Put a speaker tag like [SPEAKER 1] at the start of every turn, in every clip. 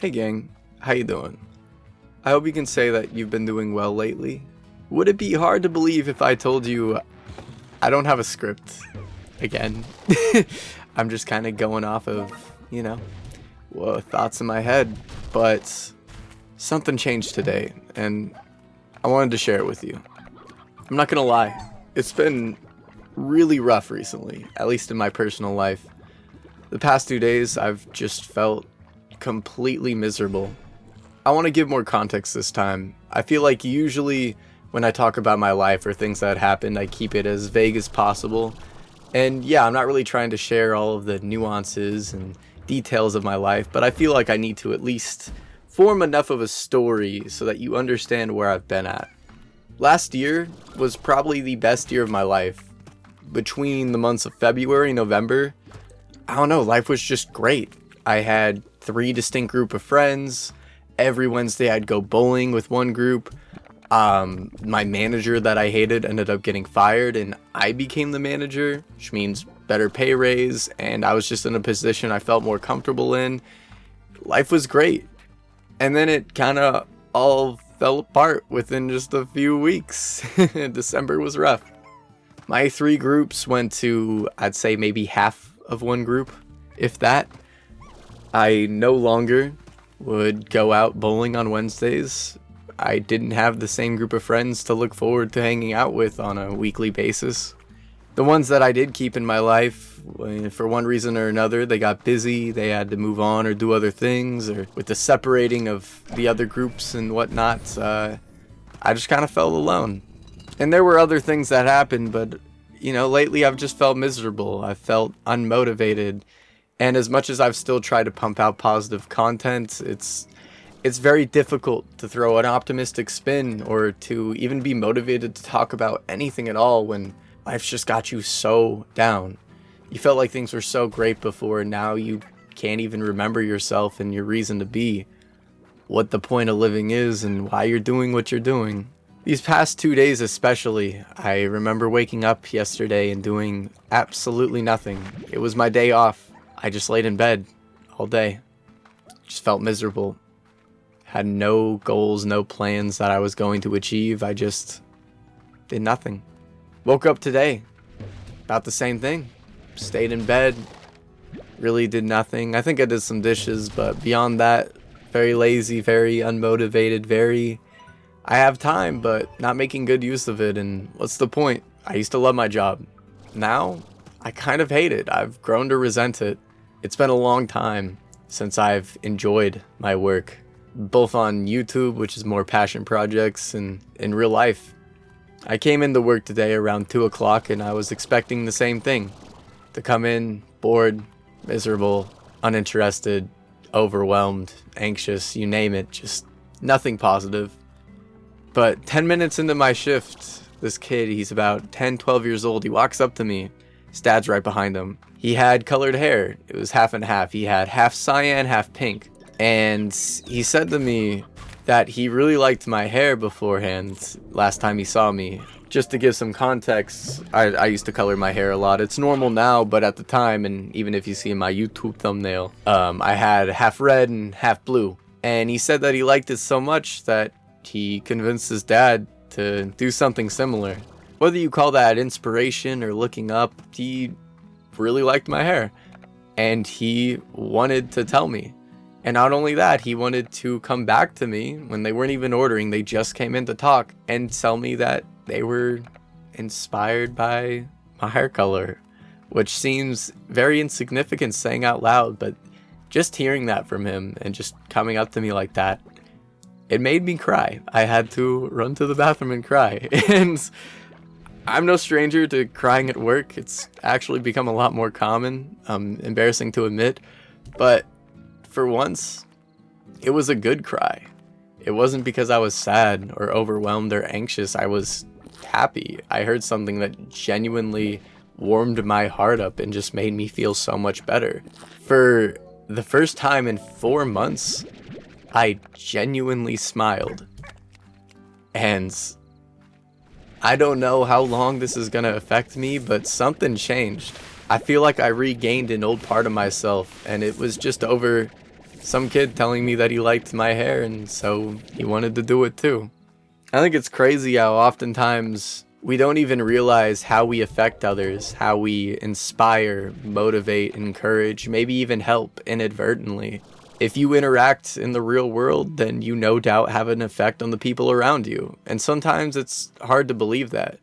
[SPEAKER 1] Hey gang, how you doing? I hope you can say that you've been doing well lately. Would it be hard to believe if I told you I don't have a script again? I'm just kind of going off of, thoughts in my head, but something changed today and I wanted to share it with you. I'm not gonna lie, it's been really rough recently, at least in my personal life. The past 2 days I've just felt completely miserable. I want to give more context this time. I feel like usually when I talk about my life or things that happened, I keep it as vague as possible. And yeah, I'm not really trying to share all of the nuances and details of my life, but I feel like I need to at least form enough of a story so that you understand where I've been at. Last year was probably the best year of my life. Between the months of February and November, I don't know, life was just great. I had 3 distinct group of friends. Every Wednesday I'd go bowling with one group. My manager that I hated ended up getting fired and I became the manager, which means better pay raise, and I was just in a position I felt more comfortable in. Life was great. And then it kind of all fell apart within just a few weeks. December was rough. My 3 groups went to, I'd say maybe half of one group, if that. I no longer would go out bowling on Wednesdays. I didn't have the same group of friends to look forward to hanging out with on a weekly basis. The ones that I did keep in my life, for one reason or another, they got busy, they had to move on or do other things, or with the separating of the other groups and whatnot, I just kind of felt alone. And there were other things that happened, but, lately I've just felt miserable. I felt unmotivated. And as much as I've still tried to pump out positive content, it's very difficult to throw an optimistic spin or to even be motivated to talk about anything at all when life's just got you so down. You felt like things were so great before, and now you can't even remember yourself and your reason to be, what the point of living is, and why you're doing what you're doing. These past 2 days especially, I remember waking up yesterday and doing absolutely nothing. It was my day off. I just laid in bed all day. Just felt miserable. Had no goals, no plans that I was going to achieve. I just did nothing. Woke up today, about the same thing. Stayed in bed, really did nothing. I think I did some dishes, but beyond that, very lazy, very unmotivated, I have time, but not making good use of it, and what's the point? I used to love my job. Now, I kind of hate it. I've grown to resent it. It's been a long time since I've enjoyed my work, both on YouTube, which is more passion projects, and in real life. I came into work today around 2 o'clock and I was expecting the same thing. To come in, bored, miserable, uninterested, overwhelmed, anxious, you name it, just nothing positive. But 10 minutes into my shift, this kid, he's about 10, 12 years old, he walks up to me. His dad's right behind him. He had colored hair. It was half and half. He had half cyan, half pink. And he said to me that he really liked my hair beforehand, last time he saw me. Just to give some context, I used to color my hair a lot. It's normal now, but at the time, and even if you see in my YouTube thumbnail, I had half red and half blue. And he said that he liked it so much that he convinced his dad to do something similar. Whether you call that inspiration or looking up, he really liked my hair. And he wanted to tell me. And not only that, he wanted to come back to me when they weren't even ordering. They just came in to talk and tell me that they were inspired by my hair color. Which seems very insignificant saying out loud, but just hearing that from him and just coming up to me like that, it made me cry. I had to run to the bathroom and cry. And I'm no stranger to crying at work. It's actually become a lot more common, embarrassing to admit, but for once, it was a good cry. It wasn't because I was sad or overwhelmed or anxious. I was happy. I heard something that genuinely warmed my heart up and just made me feel so much better. For the first time in 4 months, I genuinely smiled. And I don't know how long this is gonna affect me, but something changed. I feel like I regained an old part of myself, and it was just over some kid telling me that he liked my hair and so he wanted to do it too. I think it's crazy how oftentimes we don't even realize how we affect others, how we inspire, motivate, encourage, maybe even help inadvertently. If you interact in the real world, then you no doubt have an effect on the people around you. And sometimes it's hard to believe that.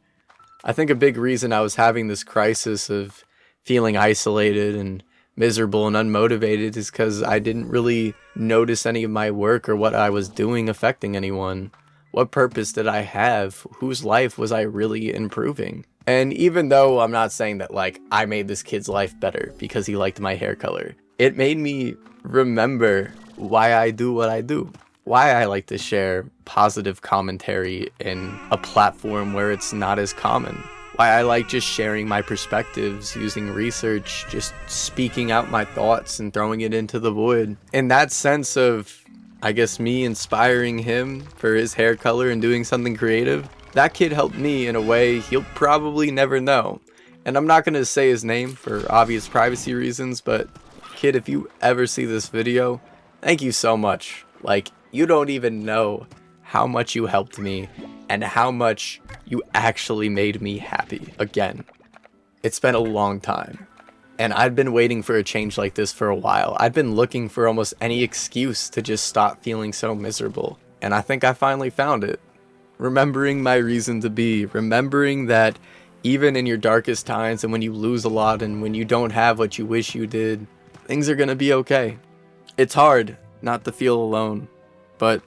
[SPEAKER 1] I think a big reason I was having this crisis of feeling isolated and miserable and unmotivated is because I didn't really notice any of my work or what I was doing affecting anyone. What purpose did I have? Whose life was I really improving? And even though I'm not saying that like I made this kid's life better because he liked my hair color, it made me remember why I do what I do. Why I like to share positive commentary in a platform where it's not as common. Why I like just sharing my perspectives, using research, just speaking out my thoughts and throwing it into the void. In that sense of, I guess, me inspiring him for his hair color and doing something creative, that kid helped me in a way he'll probably never know. And I'm not going to say his name for obvious privacy reasons, but kid, if you ever see this video, thank you so much. Like, you don't even know how much you helped me and how much you actually made me happy again. It's been a long time, and I'd been waiting for a change like this for a while. I'd been looking for almost any excuse to just stop feeling so miserable, and I think I finally found it. Remembering my reason to be, remembering that even in your darkest times and when you lose a lot and when you don't have what you wish you did, things are gonna be okay. It's hard not to feel alone, but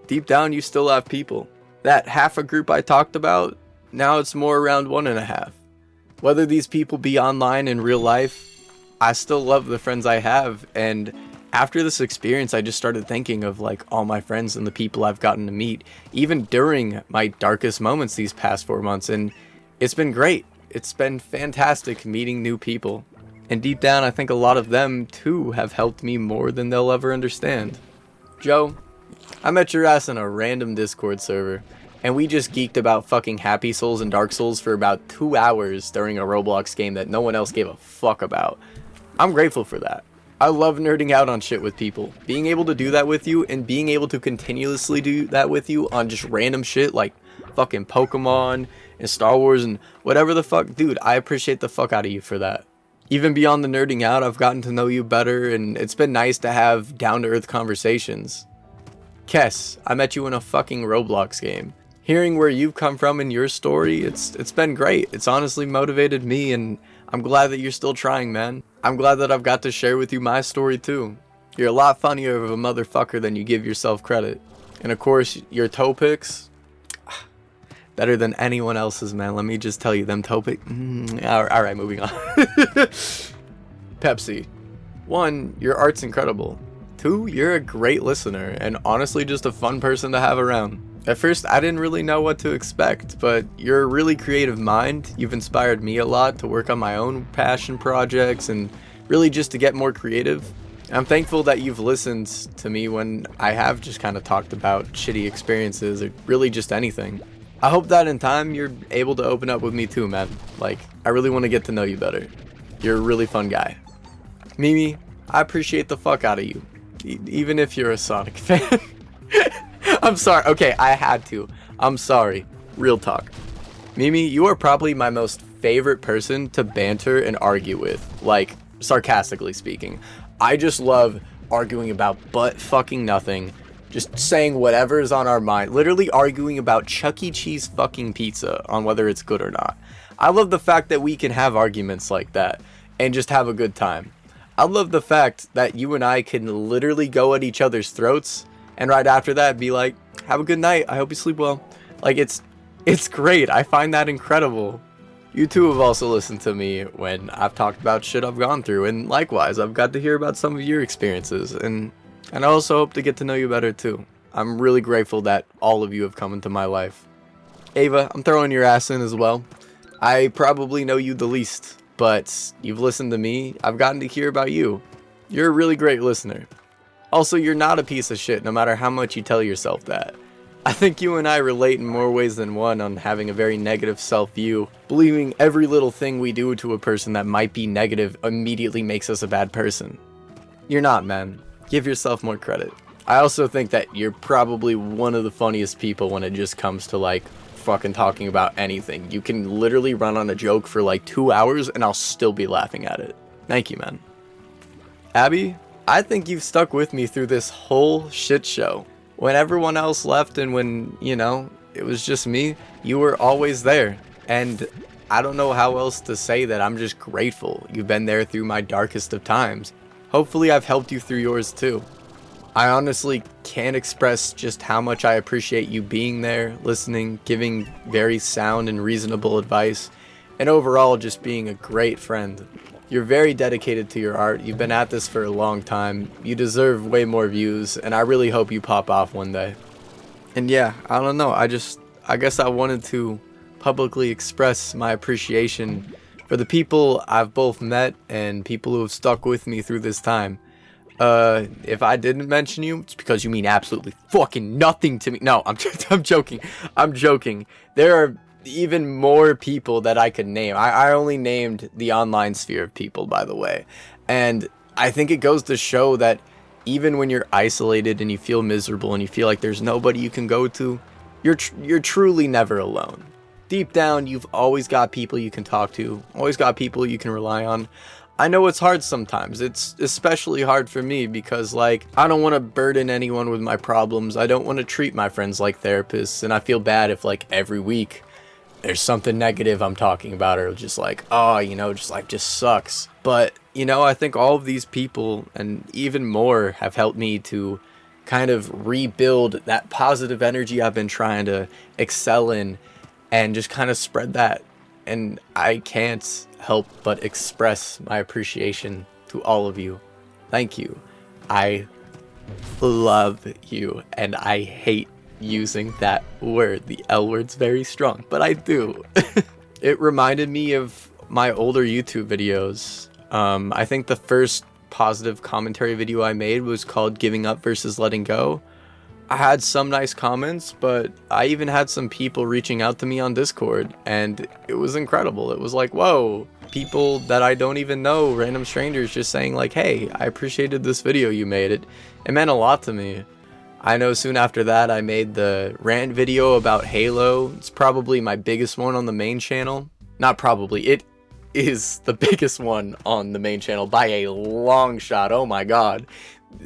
[SPEAKER 1] deep down you still have people. That half a group I talked about, now it's more around 1.5. Whether these people be online in real life, I still love the friends I have. And after this experience, I just started thinking of like all my friends and the people I've gotten to meet, even during my darkest moments these past 4 months. And it's been great. It's been fantastic meeting new people. And deep down, I think a lot of them too have helped me more than they'll ever understand. Joe, I met your ass in a random Discord server, and we just geeked about fucking Happy Souls and Dark Souls for about 2 hours during a Roblox game that no one else gave a fuck about. I'm grateful for that. I love nerding out on shit with people. Being able to do that with you and being able to continuously do that with you on just random shit like fucking Pokemon and Star Wars and whatever the fuck. Dude, I appreciate the fuck out of you for that. Even beyond the nerding out, I've gotten to know you better, and it's been nice to have down-to-earth conversations. Kess, I met you in a fucking Roblox game. Hearing where you've come from in your story, it's been great. It's honestly motivated me, and I'm glad that you're still trying, man. I'm glad that I've got to share with you my story too. You're a lot funnier of a motherfucker than you give yourself credit. And of course, your toe picks, better than anyone else's, man. Let me just tell you, them toe picks. Alright, moving on. Pepsi. 1, your art's incredible. 2, you're a great listener, and honestly just a fun person to have around. At first, I didn't really know what to expect, but you're a really creative mind. You've inspired me a lot to work on my own passion projects and really just to get more creative. I'm thankful that you've listened to me when I have just kind of talked about shitty experiences or really just anything. I hope that in time you're able to open up with me too, man. Like, I really want to get to know you better. You're a really fun guy. Mimi, I appreciate the fuck out of you. Even if you're a Sonic fan. I'm sorry. Okay, I had to. I'm sorry. Real talk. Mimi, you are probably my most favorite person to banter and argue with. Like, sarcastically speaking. I just love arguing about butt fucking nothing. Just saying whatever is on our mind. Literally arguing about Chuck E. Cheese fucking pizza on whether it's good or not. I love the fact that we can have arguments like that and just have a good time. I love the fact that you and I can literally go at each other's throats and right after that be like, have a good night, I hope you sleep well. Like, it's great. I find that incredible. You too have also listened to me when I've talked about shit I've gone through, and likewise, I've got to hear about some of your experiences, and I also hope to get to know you better too. I'm really grateful that all of you have come into my life. Ava, I'm throwing your ass in as well. I probably know you the least, but you've listened to me. I've gotten to hear about you. You're a really great listener. Also, you're not a piece of shit, no matter how much you tell yourself that. I think you and I relate in more ways than one on having a very negative self-view, believing every little thing we do to a person that might be negative immediately makes us a bad person. You're not, man. Give yourself more credit. I also think that you're probably one of the funniest people when it just comes to like fucking talking about anything. You can literally run on a joke for like 2 hours and I'll still be laughing at it. Thank you, man. Abby, I think you've stuck with me through this whole shit show. When everyone else left and when, you know, it was just me, you were always there. And I don't know how else to say that. I'm just grateful. You've been there through my darkest of times. Hopefully I've helped you through yours too. I honestly can't express just how much I appreciate you being there, listening, giving very sound and reasonable advice, and overall just being a great friend. You're very dedicated to your art. You've been at this for a long time. You deserve way more views, and I really hope you pop off one day. And yeah, I don't know. I guess I wanted to publicly express my appreciation for the people I've both met and people who have stuck with me through this time. If I didn't mention you, it's because you mean absolutely fucking nothing to me. No, I'm joking. I'm joking. There are even more people that I could name. I only named the online sphere of people, by the way. And I think it goes to show that even when you're isolated and you feel miserable and you feel like there's nobody you can go to, you're truly never alone. Deep down, you've always got people you can talk to, always got people you can rely on. I know it's hard sometimes. It's especially hard for me because, like, I don't want to burden anyone with my problems. I don't want to treat my friends like therapists, and I feel bad if, like, every week there's something negative I'm talking about or just like, oh, you know, just life just sucks. But, you know, I think all of these people and even more have helped me to kind of rebuild that positive energy I've been trying to excel in and just kind of spread that. And I can't help but express my appreciation to all of you. Thank you. I love you, and I hate using that word. The L word's very strong, but I do. It reminded me of my older YouTube videos. I think the first positive commentary video I made was called Giving Up versus Letting Go. I had some nice comments, but I even had some people reaching out to me on Discord, and it was incredible. It was like, whoa, people that I don't even know, random strangers just saying like, hey, I appreciated this video you made. It meant a lot to me. I know soon after that I made the rant video about Halo. It's probably my biggest one on the main channel. Not probably, it is the biggest one on the main channel by a long shot. Oh my god.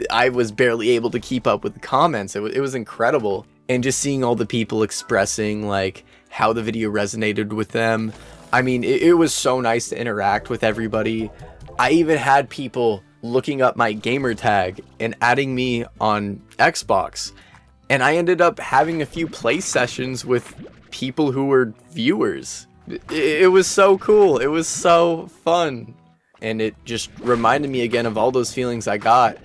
[SPEAKER 1] I was barely able to keep up with the comments. It was incredible. And just seeing all the people expressing like how the video resonated with them. I mean, it was so nice to interact with everybody. I even had people looking up my gamer tag and adding me on Xbox. And I ended up having a few play sessions with people who were viewers. It was so cool. It was so fun. And it just reminded me again of all those feelings I got.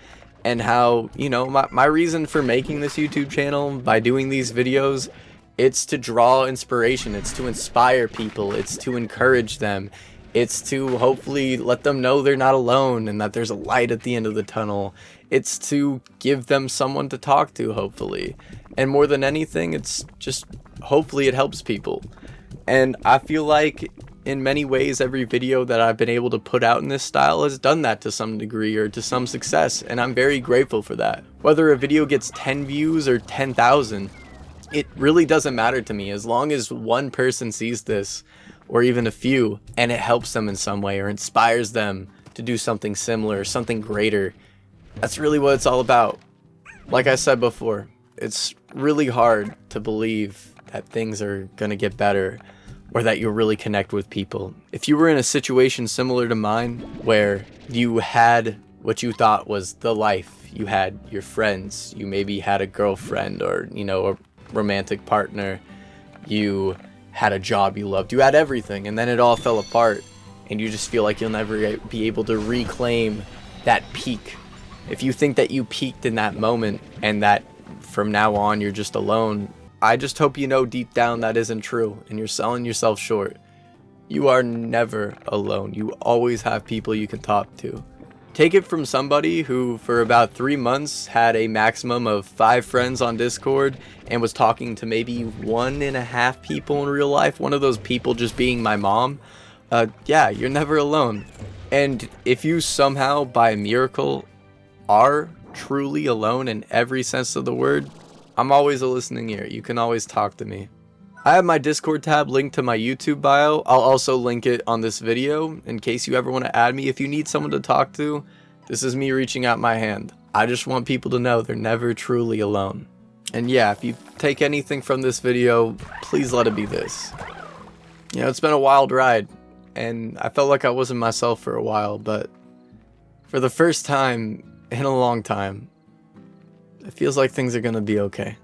[SPEAKER 1] And how, you know, my reason for making this YouTube channel, by doing these videos, it's to draw inspiration, it's to inspire people, it's to encourage them, it's to hopefully let them know they're not alone and that there's a light at the end of the tunnel. It's to give them someone to talk to, hopefully. And more than anything, it's just, hopefully it helps people. And I feel like in many ways, every video that I've been able to put out in this style has done that to some degree or to some success, and I'm very grateful for that. Whether a video gets 10 views or 10,000, it really doesn't matter to me as long as one person sees this, or even a few, and it helps them in some way or inspires them to do something similar, something greater. That's really what it's all about. Like I said before, it's really hard to believe that things are gonna get better or that you'll really connect with people. If you were in a situation similar to mine, where you had what you thought was the life, you had your friends, you maybe had a girlfriend or, you know, a romantic partner, you had a job you loved, you had everything, and then it all fell apart, and you just feel like you'll never be able to reclaim that peak. If you think that you peaked in that moment, and that from now on you're just alone, I just hope you know deep down that isn't true, and you're selling yourself short. You are never alone. You always have people you can talk to. Take it from somebody who for about 3 months had a maximum of 5 friends on Discord and was talking to maybe 1.5 people in real life, one of those people just being my mom. Yeah, you're never alone. And if you somehow by miracle are truly alone in every sense of the word, I'm always a listening ear. You can always talk to me. I have my Discord tab linked to my YouTube bio. I'll also link it on this video in case you ever want to add me. If you need someone to talk to, this is me reaching out my hand. I just want people to know they're never truly alone. And yeah, if you take anything from this video, please let it be this. You know, it's been a wild ride, and I felt like I wasn't myself for a while, but for the first time in a long time, it feels like things are gonna be okay.